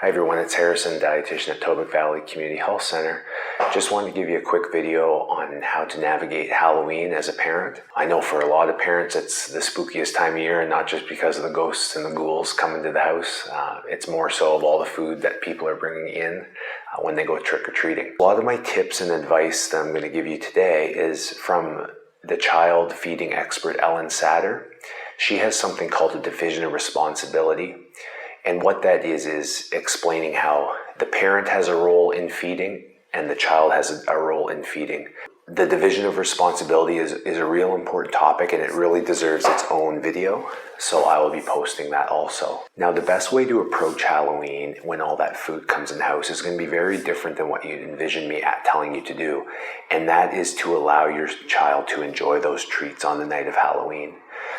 Hi everyone, it's Harrison, dietitian at Tobic Valley Community Health Center. Just wanted to give you a quick video on how to navigate Halloween as a parent. I know for a lot of parents it's the spookiest time of year, and not just because of the ghosts and the ghouls coming to the house. It's more so of all the food that people are bringing in when they go trick-or-treating. A lot of my tips and advice that I'm going to give you today is from the child feeding expert Ellen Satter. She has something called a division of responsibility. And what that is explaining how the parent has a role in feeding and the child has a role in feeding. The division of responsibility is a real important topic, and it really deserves its own video. So I will be posting that also. Now, the best way to approach Halloween when all that food comes in the house is going to be very different than what you envision me telling you to do. And that is to allow your child to enjoy those treats on the night of Halloween.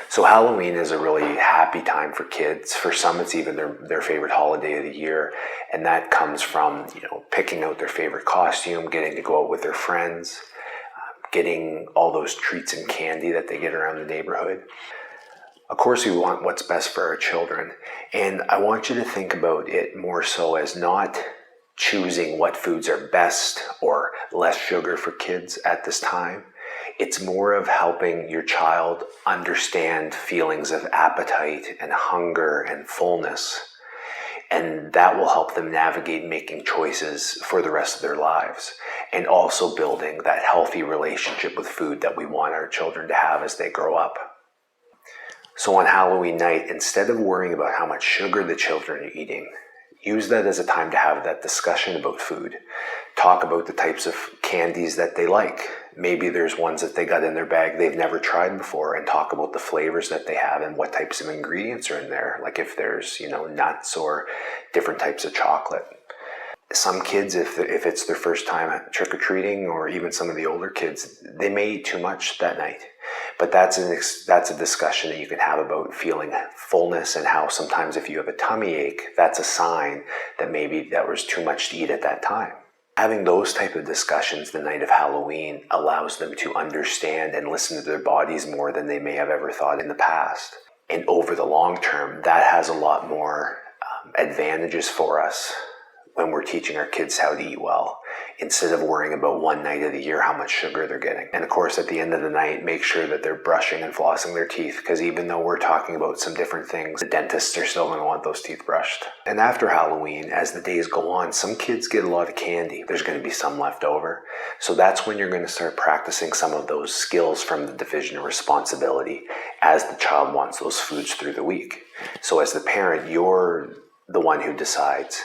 So Halloween is a really happy time for kids. For some, it's even their favorite holiday of the year. And that comes from, picking out their favorite costume, getting to go out with their friends, getting all those treats and candy that they get around the neighborhood. Of course, we want what's best for our children. And I want you to think about it more so as not choosing what foods are best or less sugar for kids at this time. It's more of helping your child understand feelings of appetite and hunger and fullness. And that will help them navigate making choices for the rest of their lives, and also building that healthy relationship with food that we want our children to have as they grow up. So on Halloween night, instead of worrying about how much sugar the children are eating, use that as a time to have that discussion about food. Talk about the types of candies that they like. Maybe there's ones that they got in their bag they've never tried before, and talk about the flavors that they have and what types of ingredients are in there. Like if there's, nuts or different types of chocolate. Some kids, if it's their first time at trick-or-treating, or even some of the older kids, they may eat too much that night. But that's a discussion that you can have about feeling fullness, and how sometimes if you have a tummy ache, that's a sign that maybe that was too much to eat at that time. Having those type of discussions the night of Halloween allows them to understand and listen to their bodies more than they may have ever thought in the past. And over the long term, that has a lot more advantages for us when we're teaching our kids how to eat well, instead of worrying about one night of the year how much sugar they're getting. And of course, at the end of the night, make sure that they're brushing and flossing their teeth, because even though we're talking about some different things, the dentists are still going to want those teeth brushed. And after Halloween, as the days go on, some kids get a lot of candy. There's going to be some left over. So that's when you're going to start practicing some of those skills from the division of responsibility as the child wants those foods through the week. So as the parent, you're the one who decides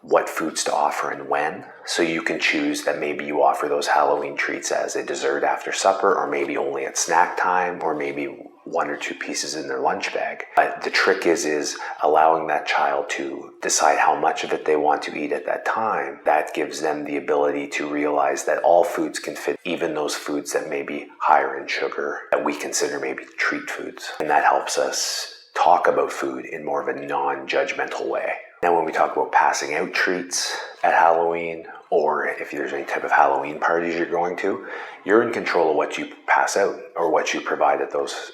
what foods to offer and when. So you can choose that maybe you offer those Halloween treats as a dessert after supper, or maybe only at snack time, or maybe 1 or 2 pieces in their lunch bag. But the trick is allowing that child to decide how much of it they want to eat at that time. That gives them the ability to realize that all foods can fit, even those foods that may be higher in sugar that we consider maybe treat foods. And that helps us talk about food in more of a non-judgmental way. Now, when we talk about passing out treats at Halloween, or if there's any type of Halloween parties you're going to, you're in control of what you pass out or what you provide at those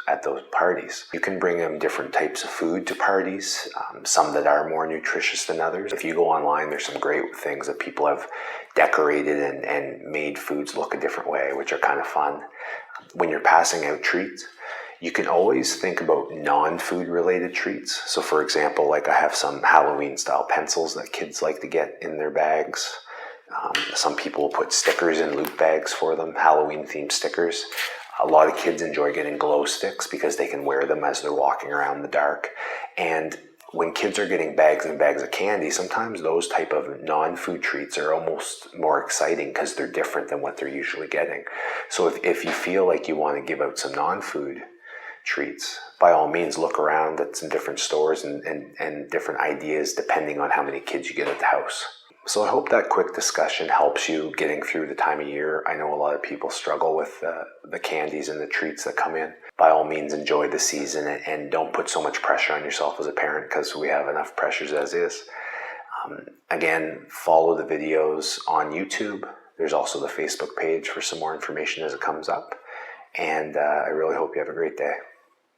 parties. You can bring them different types of food to parties, some that are more nutritious than others. If you go online, there's some great things that people have decorated and made foods look a different way, which are kind of fun. When you're passing out treats, you can always think about non-food related treats. So for example, like I have some Halloween style pencils that kids like to get in their bags. Some people will put stickers in loot bags for them, Halloween themed stickers. A lot of kids enjoy getting glow sticks because they can wear them as they're walking around in the dark. And when kids are getting bags and bags of candy, sometimes those type of non-food treats are almost more exciting because they're different than what they're usually getting. So if you feel like you want to give out some non-food treats, by all means look around at some different stores and different ideas depending on how many kids you get at the house. So I hope that quick discussion helps you getting through the time of year. I know a lot of people struggle with the candies and the treats that come in. By all means, enjoy the season and don't put so much pressure on yourself as a parent, because we have enough pressures as is. Again, follow the videos on YouTube. There's also the Facebook page for some more information as it comes up. And I really hope you have a great day.